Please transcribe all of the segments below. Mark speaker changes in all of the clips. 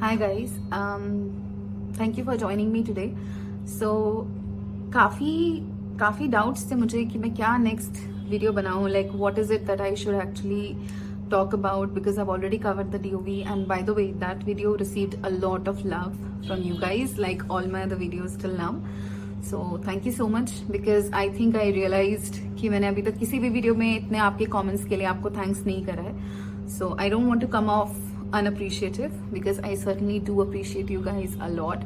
Speaker 1: Hi guys, thank you for joining me today. So काफ़ी काफ़ी doubts थे मुझे कि मैं क्या नेक्स्ट वीडियो बनाऊँ, like what is it that I should actually talk about, because I've already covered the DOV, and by the way that video received a lot of love from you guys, like all my other videos till now. So thank you so much, because I think I realized कि मैंने अभी तक किसी भी video में इतने आपके comments के लिए आपको थैंक्स नहीं करा है. So I don't want to come off unappreciative, because I certainly do appreciate you guys a lot,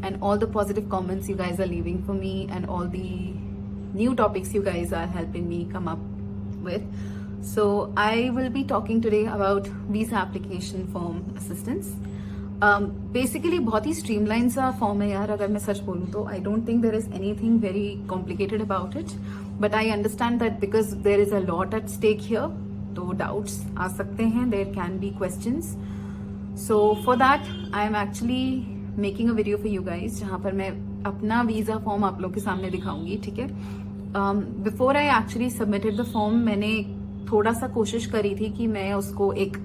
Speaker 1: and all the positive comments you guys are leaving for me, and all the new topics you guys are helping me come up with. So I will be talking today about visa application form assistance. Basically बहुत ही streamline सा form है यार, अगर मैं सच बोलूँ तो. I don't think there is anything very complicated about it, but I understand that because there is a lot at stake here, तो डाउट्स आ सकते हैं, there can be questions. So for that I am actually making a video for you guys, जहाँ पर मैं अपना visa form आप लोग के सामने दिखाऊंगी. ठीक है, before I actually submitted the form, मैंने थोड़ा सा कोशिश करी थी कि मैं उसको एक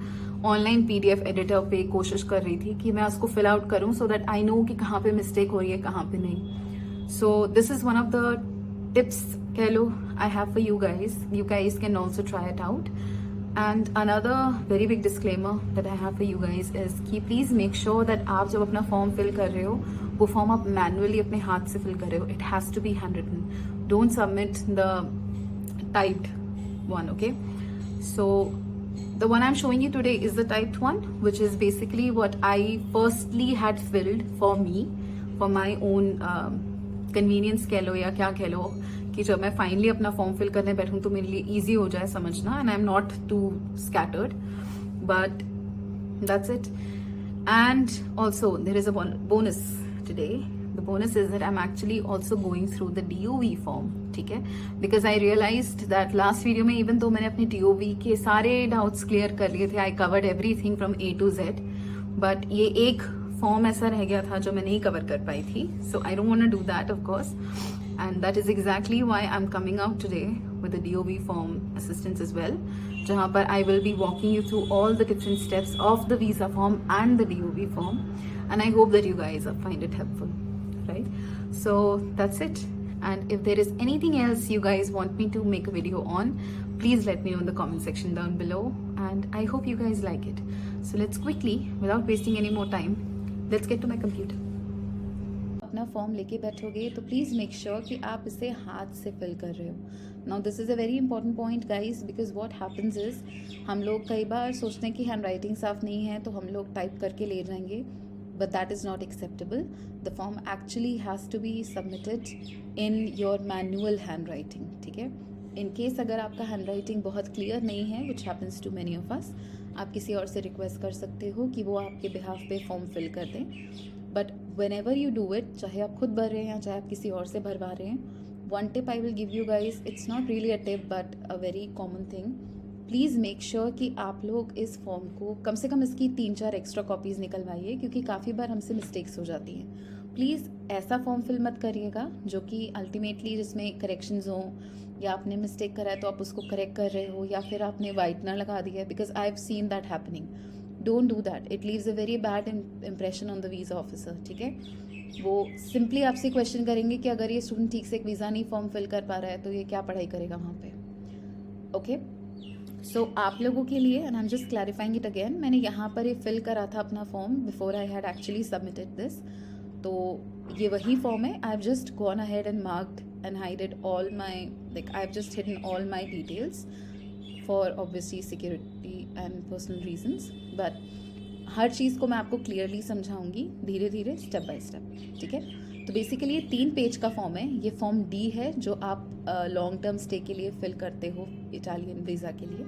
Speaker 1: ऑनलाइन पीडीएफ एडिटर पे कोशिश कर रही थी कि मैं उसको फिल आउट करूं, सो दैट आई नो कि कहाँ पे मिस्टेक हो रही है, कहाँ पे नहीं. So this is one of the tips कह लो I have for you guys. You guys can also try it out. And another very big disclaimer that I have for you guys is कि please make sure that आप जब अपना form fill कर रहे हो, वो फॉर्म आप manually अपने हाथ से फिल कर रहे हो. It has to be handwritten. Don't submit the typed one. Okay, so the one I'm showing you today is the typed one, which is basically what I firstly had filled for me, for my own convenience कह लो या क्या कह लो, कि जब मैं finally अपना form fill करने बैठूं तो मेरे लिए इजी हो जाए समझना, and I am not too scattered, but that's it. And also there is a bonus today. The bonus is that I'm actually also going through the DOV form. ठीक है, because I realized that last video में even though मैंने अपनी DOV के सारे doubts clear कर लिए थे, I covered everything from A to Z, but ये एक फॉर्म ऐसा रह गया था जो मैं नहीं कवर कर पाई थी. So I don't want to do that, of course, and that is exactly why I'm coming out today with the DOV form assistance as well, जहाँ पर I will be walking you through all the different steps of the visa form and the DOV form, and I hope that you guys find it helpful, right? So that's it. And if there is anything else you guys want me to make a video on, please let me know in the comment section down below, and I hope you guys like it. So let's quickly, without wasting any more time, let's get to my computer. अपना form लेके बैठोगे तो please make sure कि आप इसे हाथ से fill कर रहे हो. Now this is a very important point guys, because what happens is, हम लोग कई बार सोचते हैं कि हैंड राइटिंग साफ नहीं है तो हम लोग टाइप करके ले जाएंगे, but that is not acceptable. The form actually has to be submitted in your manual handwriting. ठीक है, in case अगर आपका handwriting बहुत clear नहीं है, which happens to many of us, आप किसी और से request कर सकते हो कि वो आपके behalf पे form fill कर दें. But whenever you do it, चाहे आप खुद भर रहे हैं या चाहे आप किसी और से भरवा रहे हैं, one tip I will give you guys, it's not really a tip but a very common thing. Please make sure कि आप लोग इस फॉर्म को कम से कम इसकी 3-4 एक्स्ट्रा कॉपीज़ निकलवाइए, क्योंकि काफ़ी बार हमसे मिस्टेक्स हो जाती हैं. प्लीज़ ऐसा फॉर्म फिल मत करिएगा जो कि अल्टीमेटली जिसमें करेक्शंस हों, या आपने मिस्टेक करा है तो आप उसको करेक्ट कर रहे हो, या फिर आपने वाइटनर लगा दिया है, because I have seen that happening. Don't do that. It leaves a very bad impression on the visa officer. ठीक है, वो सिंपली आपसे क्वेश्चन करेंगे कि अगर ये स्टूडेंट ठीक से एक वीज़ा नहीं फॉर्म फिल कर पा रहा है तो ये क्या पढ़ाई करेगा वहाँ पे. ओके, सो आप लोगों के लिए, and I am just clarifying it again, मैंने यहाँ पर ये फिल करा था अपना form before I had actually submitted this. तो ये वही फॉर्म है. I have just gone ahead and marked and hided all my, like I have just hidden all my details for obviously security and personal reasons. But हर चीज़ को मैं आपको clearly समझाऊंगी धीरे धीरे, स्टेप बाय स्टेप. ठीक है, तो बेसिकली ये 3 पेज का फॉर्म है. ये फॉर्म डी है जो आप लॉन्ग टर्म स्टे के लिए फिल करते हो इटालियन वीज़ा के लिए.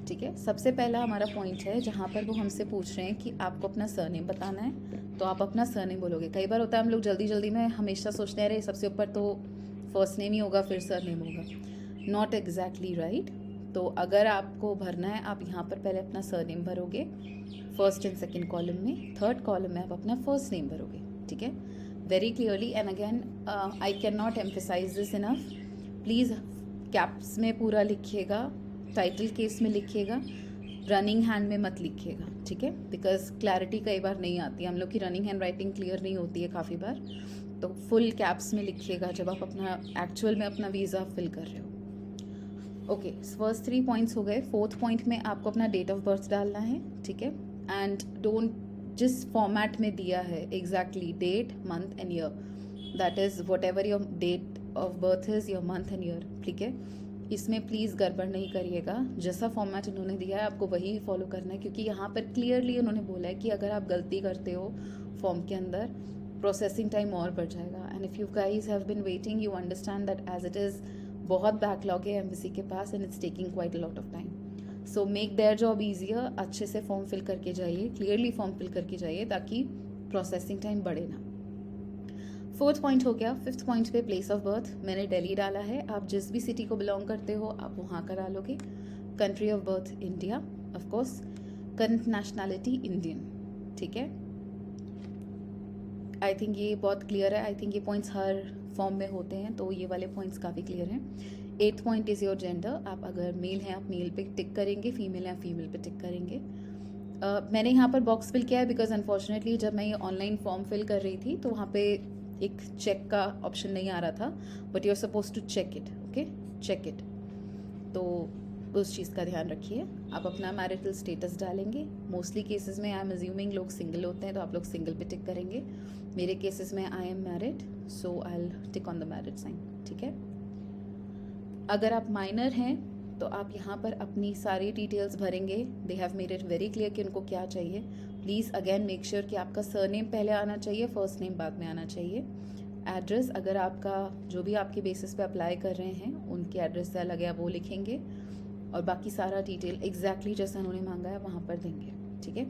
Speaker 1: ठीक है, सबसे पहला हमारा पॉइंट है जहाँ पर वो हमसे पूछ रहे हैं कि आपको अपना सरनेम बताना है, तो आप अपना सरनेम बोलोगे. कई बार होता है हम लोग जल्दी जल्दी में हमेशा सोचते हैं अरे सबसे ऊपर तो फर्स्ट नेम ही होगा फिर सरनेम होगा. Not exactly right. तो अगर आपको भरना है, आप यहाँ पर पहले अपना सरनेम भरोगे फर्स्ट एंड सेकेंड कॉलम में, थर्ड कॉलम में आप अपना फर्स्ट नेम भरोगे. ठीक है, very clearly, and again I cannot emphasize this enough. Please caps में पूरा लिखिएगा, टाइटल केस में लिखिएगा, रनिंग हैंड में मत लिखिएगा, ठीक है, बिकॉज क्लैरिटी कई बार नहीं आती है, हम लोग की रनिंग हैंड राइटिंग क्लियर नहीं होती है काफ़ी बार। तो फुल कैप्स में लिखिएगा जब आप अपना एक्चुअल में अपना वीज़ा फिल कर रहे हो। ओके, फर्स्ट 3 पॉइंट्स हो गए। फोर्थ पॉइंट में आपको अपना डेट ऑफ बर्थ डालना है, ठीक है, एंड डोंट, जिस फॉर्मेट में दिया है exactly date month and year, that is whatever your date of birth is your month and year, ठीक है, इसमें प्लीज़ गड़बड़ नहीं करिएगा। जैसा फॉर्मेट उन्होंने दिया है आपको वही फॉलो करना है, क्योंकि यहाँ पर क्लियरली उन्होंने बोला है कि अगर आप गलती करते हो फॉर्म के अंदर, प्रोसेसिंग टाइम और बढ़ जाएगा। And if you guys have been waiting, you understand that as it is बहुत बैकलॉग है एम्बेसी के पास and it's taking quite a lot of time. So make their job easier, अच्छे से फॉर्म फिल करके जाइए, क्लियरली फॉर्म फिल करके जाइए ताकि प्रोसेसिंग टाइम बढ़े ना। फोर्थ पॉइंट हो गया। फिफ्थ पॉइंट पे प्लेस ऑफ बर्थ मैंने दिल्ली डाला है, आप जिस भी सिटी को बिलोंग करते हो आप वहाँ का डालोगे। Country of birth India, of course. Current nationality Indian, ठीक है। आई थिंक ये बहुत क्लियर है, आई थिंक ये पॉइंट्स हर फॉर्म में होते हैं, तो ये वाले पॉइंट्स काफ़ी क्लियर हैं। Eighth point is your gender, आप अगर मेल हैं आप मेल पे टिक करेंगे, फीमेल हैं आप फीमेल पे टिक करेंगे। मैंने यहाँ पर बॉक्स फिल किया है बिकॉज अनफॉर्चुनेटली जब मैं ये ऑनलाइन फॉर्म फिल कर रही थी तो वहाँ पे एक चेक का ऑप्शन नहीं आ रहा था, but you are supposed to check it, okay, check it. तो उस चीज़ का ध्यान रखिए। आप अपना मैरिटल स्टेटस डालेंगे। मोस्टली केसेस में आई एम अज्यूमिंग लोग सिंगल होते हैं, तो आप लोग सिंगल पे टिक करेंगे। मेरे केसेस में I am married, so I will tick on the married sign, ठीक है। अगर आप माइनर हैं तो आप यहाँ पर अपनी सारी डिटेल्स भरेंगे। They have made it very clear कि उनको क्या चाहिए। प्लीज़ अगेन मेक श्योर कि आपका सरनेम पहले आना चाहिए, फर्स्ट नेम बाद में आना चाहिए। एड्रेस, अगर आपका जो भी आपके बेसिस पे अप्लाई कर रहे हैं उनकी एड्रेस से अलग है वो लिखेंगे, और बाकी सारा डिटेल एग्जैक्टली जैसा उन्होंने मांगा है वहाँ पर देंगे, ठीक है।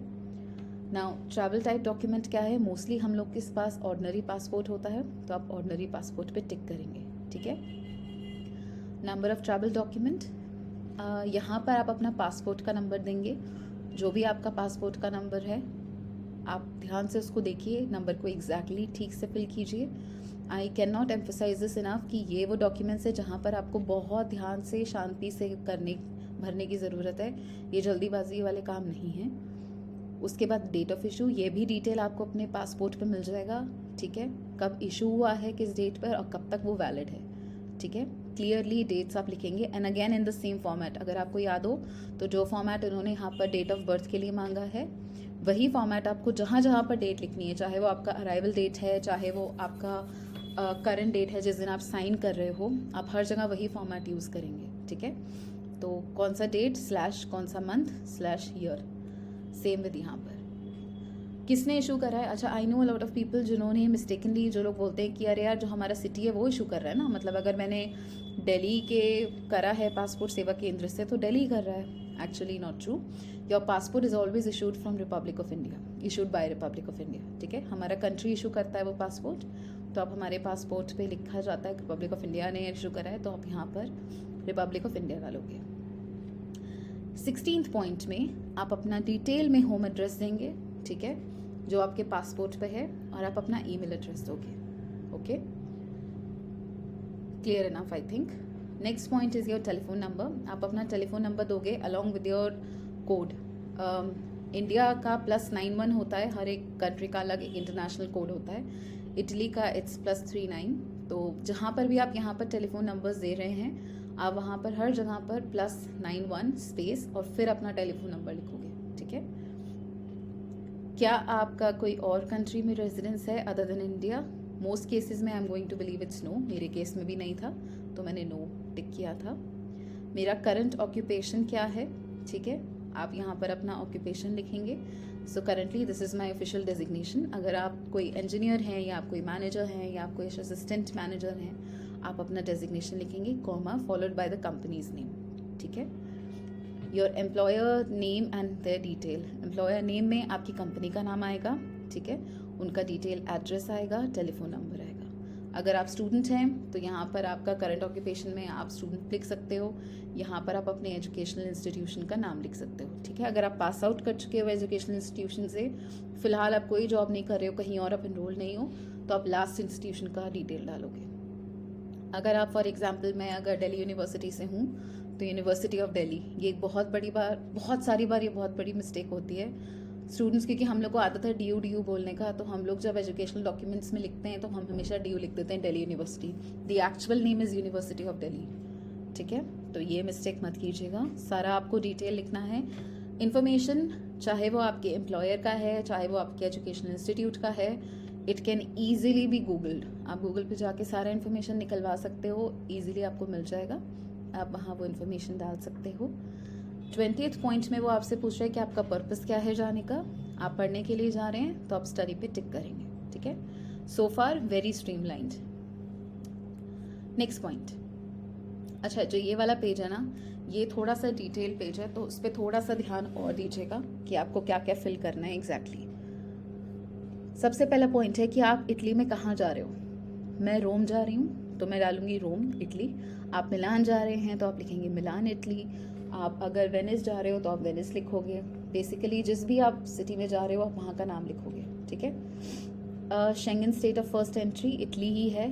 Speaker 1: नाउ ट्रैवल टाइप डॉक्यूमेंट क्या है, मोस्टली हम लोग के पास ऑर्डिनरी पासपोर्ट होता है, तो आप ऑर्डिनरी पासपोर्ट पे टिक करेंगे, ठीक है। नंबर ऑफ ट्रैवल डॉक्यूमेंट, यहाँ पर आप अपना पासपोर्ट का नंबर देंगे। जो भी आपका पासपोर्ट का नंबर है आप ध्यान से उसको देखिए, नंबर को एग्जैक्टली ठीक से फिल कीजिए। I can not emphasize this enough कि ये वो डॉक्यूमेंट्स है जहाँ पर आपको बहुत ध्यान से शांति से भरने की ज़रूरत है। ये जल्दीबाजी वाले काम नहीं है। उसके बाद डेट ऑफ इशू, ये भी डिटेल आपको अपने पासपोर्ट पे मिल जाएगा, ठीक है। कब इशू हुआ है, किस डेट पर, और कब तक वो वैलिड है, ठीक है। क्लियरली डेट्स आप लिखेंगे and again in the same format. अगर आपको याद हो तो जो फॉर्मेट उन्होंने यहाँ पर डेट ऑफ बर्थ के लिए मांगा है वही फॉर्मेट आपको जहाँ जहाँ पर डेट लिखनी है, चाहे वो आपका अराइवल डेट है, चाहे वो आपका करंट डेट है जिस दिन आप साइन कर रहे हो, आप हर जगह वही फॉर्मेट यूज़ करेंगे, ठीक है। तो कौन सा डेट स्लैश कौन सा month slash year, same with यहाँ पर। किसने इशू करा है, अच्छा I know a lot of people जिन्होंने मिस्टेकनली, जो लोग बोलते हैं कि अरे यार जो हमारा सिटी है वो इशू कर रहा है ना, मतलब अगर मैंने दिल्ली के करा है पासपोर्ट सेवा केंद्र से तो दिल्ली कर रहा है। Actually not true. Your passport is always issued from Republic of India, issued by Republic of India, ठीक है। हमारा कंट्री इशू करता है वो पासपोर्ट, तो आप हमारे पासपोर्ट पे लिखा जाता है रिपब्लिक ऑफ इंडिया ने इशू करा है, तो आप यहाँ पर रिपब्लिक ऑफ इंडिया डालोगे। 16th पॉइंट में आप अपना डिटेल में होम एड्रेस देंगे, ठीक है, जो आपके पासपोर्ट पे है, और आप अपना ईमेल एड्रेस दोगे, okay. Clear enough I think. Next point is your telephone number. आप अपना टेलीफोन नंबर दोगे along with your code. India का +91 होता है, हर एक कंट्री का अलग एक इंटरनेशनल कोड होता है। इटली का इट्स +39। तो जहाँ पर भी आप यहाँ पर टेलीफोन नंबर्स दे रहे हैं आप वहाँ पर हर जगह पर +91 स्पेस और फिर अपना टेलीफोन नंबर लिखोगे, ठीक है। क्या आपका कोई और कंट्री में रेजिडेंस है other than India? Most cases में I am going to believe it's no. मेरे केस में भी नहीं था तो मैंने नो टिक किया था। मेरा करंट ऑक्यूपेशन क्या है, ठीक है, आप यहाँ पर अपना ऑक्यूपेशन लिखेंगे। So currently this is my official designation. अगर आप कोई इंजीनियर हैं या आप कोई मैनेजर हैं या आप कोई असिस्टेंट मैनेजर हैं, आप अपना डेजिग्नेशन लिखेंगे, comma followed by the company's name, ठीक है। Your employer name and their detail. Employer name में आपकी कंपनी का नाम आएगा, ठीक है, उनका डिटेल एड्रेस आएगा, टेलीफोन नंबर आएगा। अगर आप स्टूडेंट हैं तो यहाँ पर आपका करंट ऑक्यूपेशन में आप स्टूडेंट लिख सकते हो, यहाँ पर आप अपने एजुकेशनल इंस्टीट्यूशन का नाम लिख सकते हो, ठीक है। अगर आप पास आउट कर चुके हो एजुकेशनल इंस्टीट्यूशन से, फिलहाल आप कोई जॉब नहीं कर रहे हो, कहीं और आप एनरोल नहीं हो, तो आप लास्ट इंस्टीट्यूशन का डिटेल डालोगे। अगर आप फॉर एग्जाम्पल मैं अगर दिल्ली यूनिवर्सिटी से हूँ तो यूनिवर्सिटी ऑफ दिल्ली, ये एक बहुत सारी बार ये बहुत बड़ी मिस्टेक होती है स्टूडेंट्स, क्योंकि हम लोग को आदत है डी यू बोलने का, तो हम लोग जब एजुकेशनल डॉक्यूमेंट्स में लिखते हैं तो हम हमेशा डी यू लिख देते हैं, Delhi university. The actual name is university of Delhi, ठीक है। तो ये मिस्टेक मत कीजिएगा, सारा आपको डिटेल लिखना है। इन्फॉर्मेशन चाहे वो आपके एम्प्लॉयर का है, चाहे वो आपके एजुकेशनल इंस्टीट्यूट का है, it can easily B googled. आप गूगल पे जाके सारा इन्फॉर्मेशन निकलवा सकते हो, ईजिली आपको मिल जाएगा, आप वहाँ वो इन्फॉर्मेशन डाल सकते हो। 20th पॉइंट में वो आपसे पूछ रहे हैं कि आपका पर्पस क्या है जाने का। आप पढ़ने के लिए जा रहे हैं तो आप स्टडी पे टिक करेंगे, ठीक है। सो फार वेरी स्ट्रीमलाइंड। नेक्स्ट पॉइंट, अच्छा जो ये वाला पेज है ना, ये थोड़ा सा डिटेल पेज है, तो उस पर थोड़ा सा ध्यान और दीजिएगा कि आपको क्या क्या फिल करना है एग्जैक्टली। सबसे पहला पॉइंट है कि आप इटली में कहाँ जा रहे हो। मैं रोम जा रही हूँ तो मैं डालूंगी रोम इटली। आप मिलान जा रहे हैं तो आप लिखेंगे मिलान इटली। आप अगर वेनिस जा रहे हो तो आप वेनिस लिखोगे। बेसिकली जिस भी आप सिटी में जा रहे हो आप वहाँ का नाम लिखोगे, ठीक है। Schengen state of first entry Italy ही है।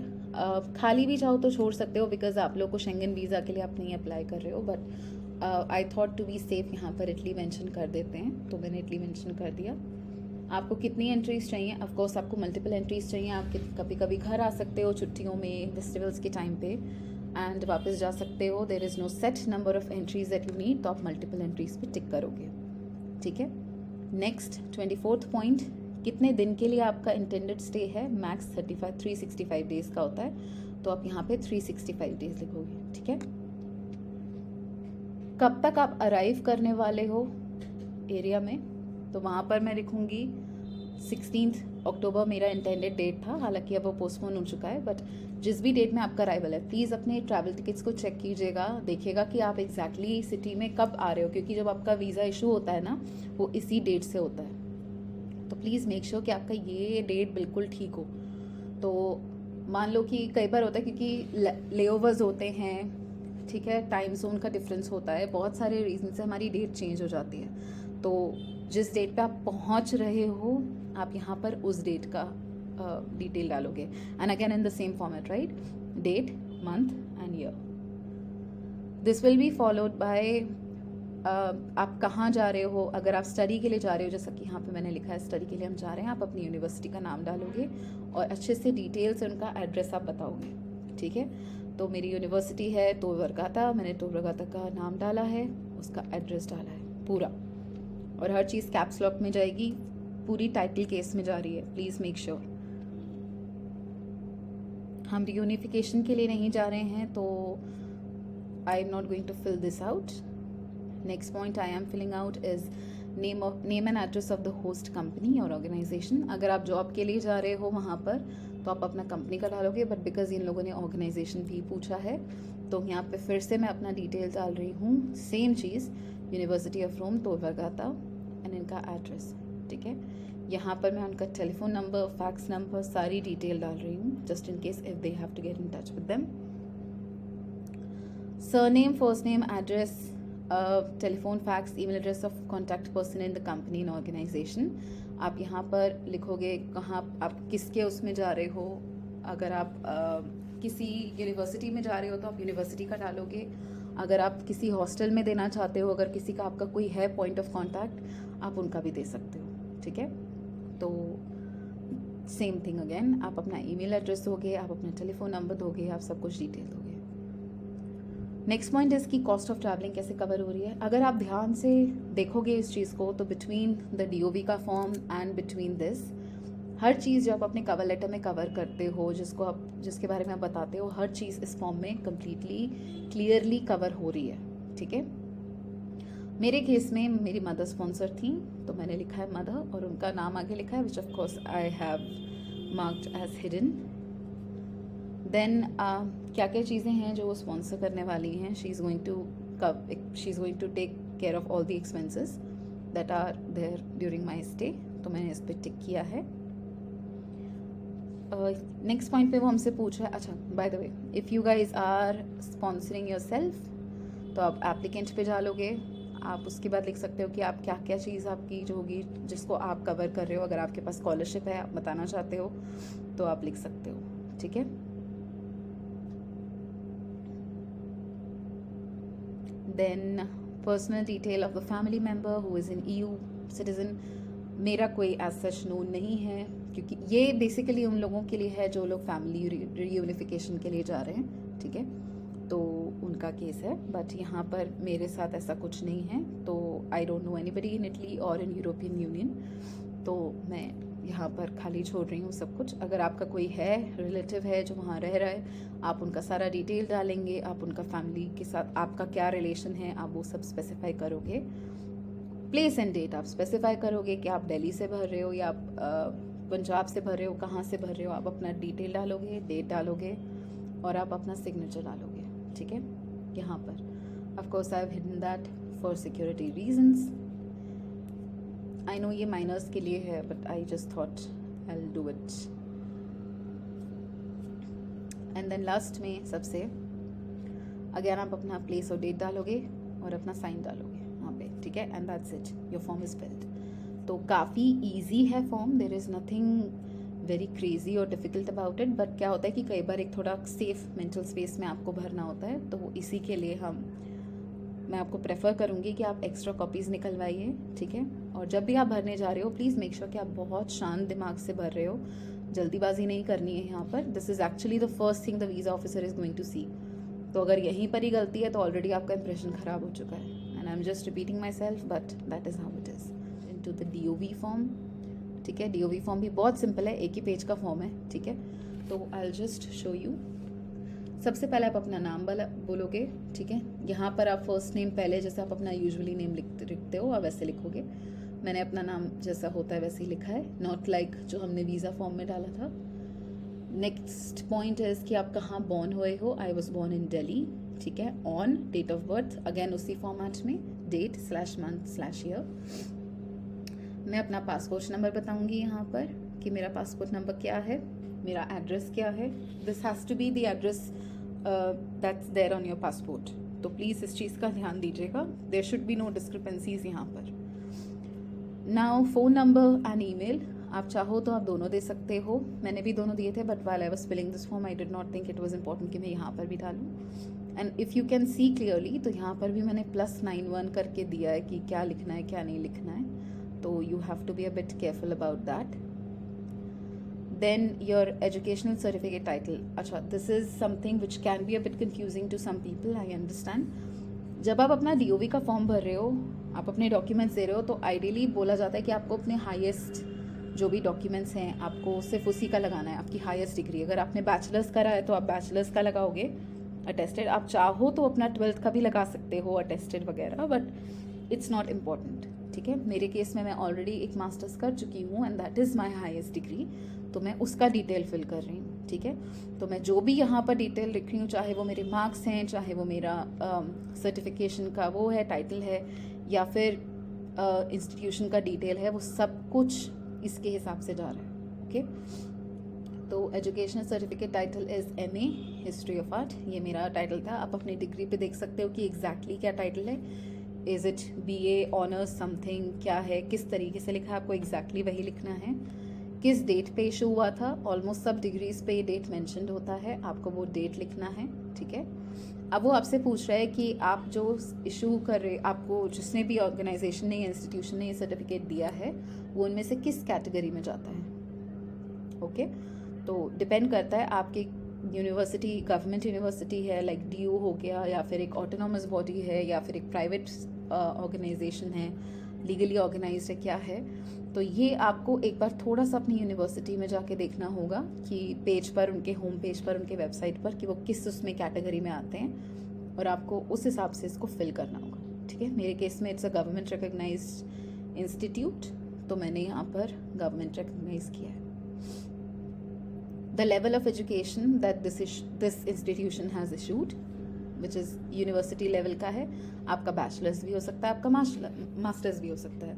Speaker 1: खाली भी चाहो तो छोड़ सकते हो, बिकॉज आप लोग को शेंगन वीज़ा के लिए आप नहीं अप्लाई कर रहे हो, but I thought to be safe यहाँ पर इटली मेंशन कर देते हैं, तो मैंने इटली मेंशन कर दिया। आपको कितनी एंट्रीज चाहिए? ऑफकोर्स आपको मल्टीपल एंट्रीज चाहिए। आप कभी कभी घर आ सकते हो छुट्टियों में, फेस्टिवल्स के टाइम पे, एंड वापस जा सकते हो। There is no set number of entries that you need, तो आप मल्टीपल एंट्रीज पे टिक करोगे, ठीक है। नेक्स्ट 24th पॉइंट, कितने दिन के लिए आपका इंटेंडेड स्टे है? मैक्स 365 डेज का होता है, तो आप यहाँ पे 365 डेज लिखोगे, ठीक है। कब तक आप अराइव करने वाले हो एरिया में, तो वहाँ पर मैं लिखूँगी 16 अक्टूबर मेरा इंटेंडेड डेट था, हालांकि अब वो पोस्टपोन हो चुका है, बट जिस भी डेट में आपका अराइवल है प्लीज़ अपने ट्रैवल टिकट्स को चेक कीजिएगा, देखिएगा कि आप एग्जैक्टली सिटी में कब आ रहे हो, क्योंकि जब आपका वीज़ा इशू होता है ना वो इसी डेट से होता है। तो प्लीज़ मेक श्योर कि आपका ये डेट बिल्कुल ठीक हो। तो मान लो कि कई बार होता है क्योंकि लेओवर्स होते हैं, ठीक है, टाइम जोन का डिफरेंस होता है, बहुत सारे रीज़न से हमारी डेट चेंज हो जाती है। तो जिस डेट पे आप पहुंच रहे हो आप यहाँ पर उस डेट का डिटेल डालोगे, and again in the same format, right, date, month and year. This will be followed by आप कहाँ जा रहे हो। अगर आप स्टडी के लिए जा रहे हो, जैसा कि यहाँ पे मैंने लिखा है स्टडी के लिए हम जा रहे हैं, आप अपनी यूनिवर्सिटी का नाम डालोगे और अच्छे से डिटेल से उनका एड्रेस आप बताओगे, ठीक है। तो मेरी यूनिवर्सिटी है tor Vergata, मैंने tor Vergata का नाम डाला है, उसका एड्रेस डाला है पूरा, और हर चीज़ कैप्स लॉक में जाएगी, पूरी टाइटल केस में जा रही है, प्लीज़ मेक श्योर। हम रियूनिफिकेशन के लिए नहीं जा रहे हैं, तो I am not going to fill this out. Next point I am filling out is name and address of the host company और ऑर्गेनाइजेशन। अगर आप जॉब के लिए जा रहे हो वहाँ पर तो आप अपना कंपनी का डालोगे, बट बिकॉज इन लोगों ने ऑर्गेनाइजेशन भी पूछा है तो यहाँ पे फिर से मैं अपना डिटेल डाल रही हूँ, सेम चीज़, University of Rome tor Vergata and इनका एड्रेस, ठीक है। यहाँ पर मैं उनका टेलीफोन नंबर, फैक्स नंबर, सारी डिटेल डाल रही हूँ, just in case if they have to get in touch with them. Surname, first name, address, telephone, fax, email address of contact person in the company and organisation. आप यहाँ पर लिखोगे कहाँ आप किसके उसमें जा रहे हो। अगर आप किसी यूनिवर्सिटी में जा रहे हो तो आप यूनिवर्सिटी का डालोगे। अगर आप किसी हॉस्टल में देना चाहते हो, अगर किसी का आपका कोई है पॉइंट ऑफ कॉन्टैक्ट, आप उनका भी दे सकते हो, ठीक है। तो सेम थिंग अगेन, आप अपना ईमेल एड्रेस दोगे, आप अपना टेलीफोन नंबर दोगे, आप सब कुछ डिटेल दोगे। नेक्स्ट पॉइंट है इसकी कॉस्ट ऑफ ट्रैवलिंग कैसे कवर हो रही है। अगर आप ध्यान से देखोगे इस चीज़ को तो बिटवीन द DOV का फॉर्म एंड बिटवीन दिस, हर चीज़ जो आप अपने कवर लेटर में कवर करते हो, जिसके बारे में आप बताते हो, हर चीज़ इस फॉर्म में कम्प्लीटली क्लियरली कवर हो रही है, ठीक है। मेरे केस में मेरी मदर स्पॉन्सर थी तो मैंने लिखा है मदर और उनका नाम आगे लिखा है, which of course I have marked as hidden. Then क्या क्या चीज़ें हैं जो वो स्पॉन्सर करने वाली हैं। She is going to take care of all the expenses that are there during my stay, तो मैंने इस पर टिक किया है। नेक्स्ट पॉइंट पे वो हमसे पूछ रहा है, अच्छा by the way, if you guys are sponsoring yourself तो आप एप्लीकेंट पे डालोगे। आप उसके बाद लिख सकते हो कि आप क्या क्या चीज़ आपकी जो होगी जिसको आप कवर कर रहे हो। अगर आपके पास स्कॉलरशिप है, आप बताना चाहते हो तो आप लिख सकते हो, ठीक है। Then personal detail of the family member who is in EU citizen. मेरा कोई एज सच नोन नहीं है, क्योंकि ये बेसिकली उन लोगों के लिए है जो लोग फैमिली रीयूनिफिकेशन के लिए जा रहे हैं, ठीक है, तो उनका केस है। बट यहाँ पर मेरे साथ ऐसा कुछ नहीं है, तो I don't know anybody in Italy और इन यूरोपियन यूनियन, तो मैं यहाँ पर खाली छोड़ रही हूँ सब कुछ। अगर आपका कोई है, रिलेटिव है जो वहाँ रह रहा है, आप उनका सारा डिटेल डालेंगे, आप उनका फैमिली के साथ आपका क्या रिलेशन है आप वो सब स्पेसिफाई करोगे। प्लेस एंड डेट आप स्पेसिफाई करोगे कि आप दिल्ली से भर रहे हो या आप पंजाब से भर रहे हो, कहाँ से भर रहे हो, आप अपना डिटेल डालोगे, डेट डालोगे और आप अपना सिग्नेचर डालोगे, ठीक है, यहाँ पर। Of course I have hidden that for security reasons. I know ये माइनर्स के लिए है, but I just thought I will do it. And then last में सबसे अगेन आप अपना प्लेस और डेट डालोगे और अपना साइन डालोगे वहाँ पे, ठीक है, and that's it, your form is filled. तो काफ़ी ईजी है form, there is nothing very crazy और डिफ़िकल्ट अबाउट इट। बट क्या होता है कि कई बार एक थोड़ा सेफ मेंटल स्पेस में आपको भरना होता है, तो इसी के लिए मैं आपको प्रेफर करूँगी कि आप एक्स्ट्रा कॉपीज़ निकलवाइए, ठीक है। और जब भी आप भरने जा रहे हो प्लीज़ मेक श्योर कि आप बहुत शांत दिमाग से भर रहे हो, जल्दीबाजी नहीं करनी है यहाँ पर। This is actually the first thing the visa officer is going to see. तो अगर यहीं पर ही गलती है तो ऑलरेडी आपका इंप्रेशन ख़राब हो चुका है। And I am just repeating my self, but that is how it is. Into the DOV form, ठीक है। DOV फॉर्म भी बहुत सिंपल है, एक ही पेज का फॉर्म है, ठीक है। तो I will just show you. सबसे पहले आप अपना नाम बोलोगे, ठीक है। यहाँ पर आप फर्स्ट नेम पहले जैसे आप अपना यूजुअली नेम लिखते हो आप वैसे लिखोगे। मैंने अपना नाम जैसा होता है वैसे ही लिखा है, नॉट लाइक जो हमने वीज़ा फॉर्म में डाला था। नेक्स्ट पॉइंट है कि आप कहाँ बॉर्न हुए हो। I was born in Delhi, ठीक है। On date of birth again उसी फॉर्मेट में, date/month/year। मैं अपना पासपोर्ट नंबर बताऊंगी यहाँ पर कि मेरा पासपोर्ट नंबर क्या है, मेरा एड्रेस क्या है। This has to be the address that's there on your passport. तो प्लीज़ इस चीज़ का ध्यान दीजिएगा, there should be no discrepancies यहाँ पर। Now phone number and email, आप चाहो तो आप दोनों दे सकते हो। मैंने भी दोनों दिए थे, but while I was filling this form I did not think it was important कि मैं यहाँ पर भी डालूँ। And if you can see clearly, तो यहाँ पर भी मैंने +91 करके दिया है कि क्या लिखना है क्या नहीं लिखना है, तो you have to be a bit careful about that. Then your educational certificate title. अच्छा, this is something which can be a bit confusing to some people, I understand. जब आप अपना DOV का फॉर्म भर रहे हो, आप अपने डॉक्यूमेंट्स दे रहे हो, तो आइडियली बोला जाता है कि आपको अपने हाईएस्ट जो भी डॉक्यूमेंट्स हैं आपको सिर्फ उसी का लगाना है, आपकी हाईएस्ट डिग्री। अगर आपने बैचलर्स करा है तो आप बैचलर्स का लगाओगे अटेस्टेड। आप चाहो तो अपना 12th का भी लगा सकते हो अटेस्टेड वगैरह, बट इट्स नॉट इम्पॉर्टेंट, ठीक है। मेरे केस में मैं ऑलरेडी एक मास्टर्स कर चुकी हूँ and that is my highest degree, तो मैं उसका डिटेल फिल कर रही हूँ, ठीक है। तो मैं जो भी यहाँ पर डिटेल लिख रही हूँ, चाहे वो मेरे मार्क्स हैं, चाहे वो मेरा सर्टिफिकेशन का वो है टाइटल है, या फिर इंस्टीट्यूशन का डिटेल है, वो सब कुछ इसके हिसाब से जा रहा है, ओके। तो educational certificate title is MA history of art, ये मेरा टाइटल था। आप अपनी डिग्री पे देख सकते हो कि एग्जैक्टली क्या टाइटल है। Is it BA honours something, क्या है, किस तरीके से लिखा है, आपको एग्जैक्टली वही लिखना है। किस डेट पे इशू हुआ था, ऑलमोस्ट सब डिग्रीज पे ये डेट मेंशन्ड होता है, आपको वो डेट लिखना है, ठीक है। अब वो आपसे पूछ रहा है कि आप जो इशू कर रहे, आपको जिसने भी ऑर्गेनाइजेशन ने या इंस्टीट्यूशन ने ये सर्टिफिकेट दिया है, वो उनमें से किस कैटेगरी में जाता है, ओके। तो डिपेंड करता है आपकी यूनिवर्सिटी गवर्नमेंट यूनिवर्सिटी है, लाइक DU हो गया, या फिर एक ऑटोनॉमस बॉडी है, या फिर एक प्राइवेट ऑर्गेनाइजेशन है, लीगली ऑर्गेनाइज्ड है, क्या है। तो ये आपको एक बार थोड़ा सा अपनी यूनिवर्सिटी में जाके देखना होगा कि पेज पर, उनके होम पेज पर, उनके वेबसाइट पर, कि वो किस उसमें कैटेगरी में आते हैं, और आपको उस हिसाब से इसको फिल करना होगा, ठीक है। मेरे केस में it's a government recognised institute, तो मैंने यहाँ पर गवर्नमेंट रिकग्नाइज किया है। The level of education that this institution has issued, which is university level का है, आपका बैचलर्स भी हो सकता है, आपका मास्टर्स भी हो सकता है।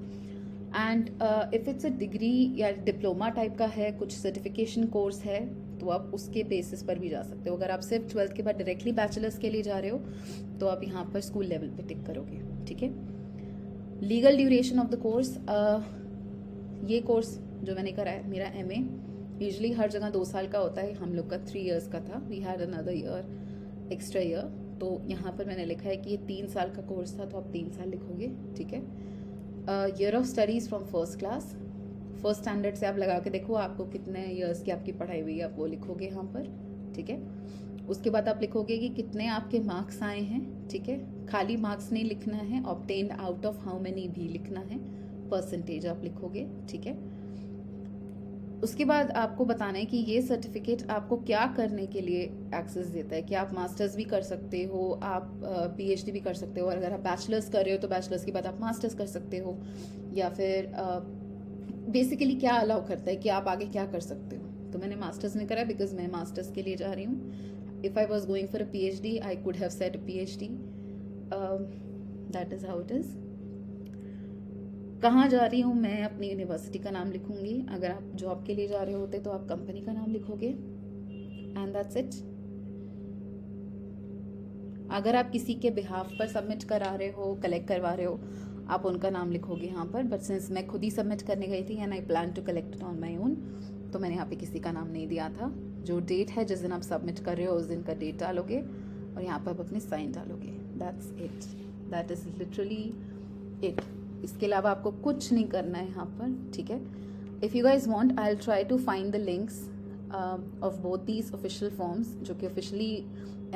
Speaker 1: And if it's a degree या डिप्लोमा टाइप का है, कुछ सर्टिफिकेशन कोर्स है, तो आप उसके बेसिस पर भी जा सकते हो। अगर आप सिर्फ 12th के बाद डायरेक्टली बैचलर्स के लिए जा रहे हो, तो आप यहाँ पर स्कूल लेवल पे टिक करोगे, ठीक है। Legal duration of the course, ये कोर्स जो मैंने करा है मेरा MA, यूजुअली हर जगह 2 साल का होता है, हम लोग का 3 years का था। We had another year, extra year, तो यहाँ पर मैंने लिखा है कि ये 3 साल का कोर्स था, तो आप 3 साल लिखोगे, ठीक है। Year of studies from first class, first standard से आप लगा के देखो आपको कितने ईयर्स की आपकी पढ़ाई हुई है, आप वो लिखोगे यहाँ पर, ठीक है। उसके बाद आप लिखोगे कि कितने आपके मार्क्स आए हैं, ठीक है। खाली मार्क्स नहीं लिखना है, obtained out of how many भी लिखना है, परसेंटेज आप लिखोगे, ठीक है। उसके बाद आपको बताना है कि ये सर्टिफिकेट आपको क्या करने के लिए एक्सेस देता है, कि आप मास्टर्स भी कर सकते हो, आप पीएचडी भी कर सकते हो, और अगर आप बैचलर्स कर रहे हो तो बैचलर्स के बाद आप मास्टर्स कर सकते हो, या फिर बेसिकली क्या अलाउ करता है कि आप आगे क्या कर सकते हो। तो मैंने मास्टर्स में करा बिकॉज मैं मास्टर्स के लिए जा रही हूँ। If I was going for a PhD I could have said a PhD, that is how it is. कहाँ जा रही हूँ मैं, अपनी यूनिवर्सिटी का नाम लिखूंगी। अगर आप जॉब के लिए जा रहे होते तो आप कंपनी का नाम लिखोगे, एंड दैट्स इट। अगर आप किसी के बिहाफ पर सबमिट करा रहे हो, कलेक्ट करवा रहे हो, आप उनका नाम लिखोगे यहाँ पर। बट सिंस मैं खुद ही सबमिट करने गई थी and I plan to collect it on my own, तो मैंने यहाँ पे किसी का नाम नहीं दिया था। जो डेट है जिस दिन आप सबमिट कर रहे हो उस दिन का डेट डालोगे, और यहाँ पर आप अपने साइन डालोगे। That's it, that is literally it. इसके अलावा आपको कुछ नहीं करना है यहाँ पर, ठीक है। If you guys want I will try to find the links of both these official forms, जो कि ऑफिशियली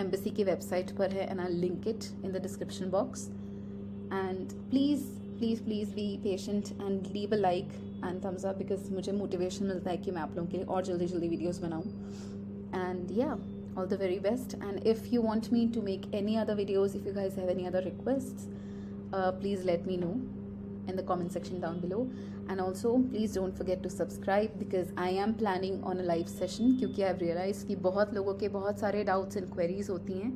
Speaker 1: एम्बेसी की वेबसाइट पर है, and I link it in the description box. And please please please be patient and leave a like and thumbs up, because मुझे motivation मिलता है कि मैं आप लोगों के लिए और जल्दी जल्दी वीडियोज़ बनाऊँ। एंड या, all the very best. And if you want me to make any other videos, if you guys have any other requests, please let me know in the comment section down below. And also please don't forget to subscribe, because I am planning on a live session, क्योंकि I've realized कि बहुत लोगों के बहुत सारे doubts and queries होती हैं।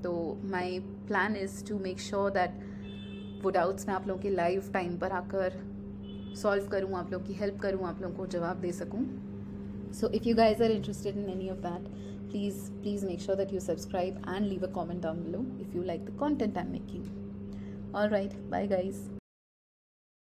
Speaker 1: तो my plan is to make sure that वो doubts मैं आप लोगों के live time पर आकर solve करूँ, आप लोगों की help करूँ, आप लोगों को जवाब दे सकूँ। So if you guys are interested in any of that, please make sure that you subscribe and leave a comment down below if you like the content I'm making. All right, bye guys.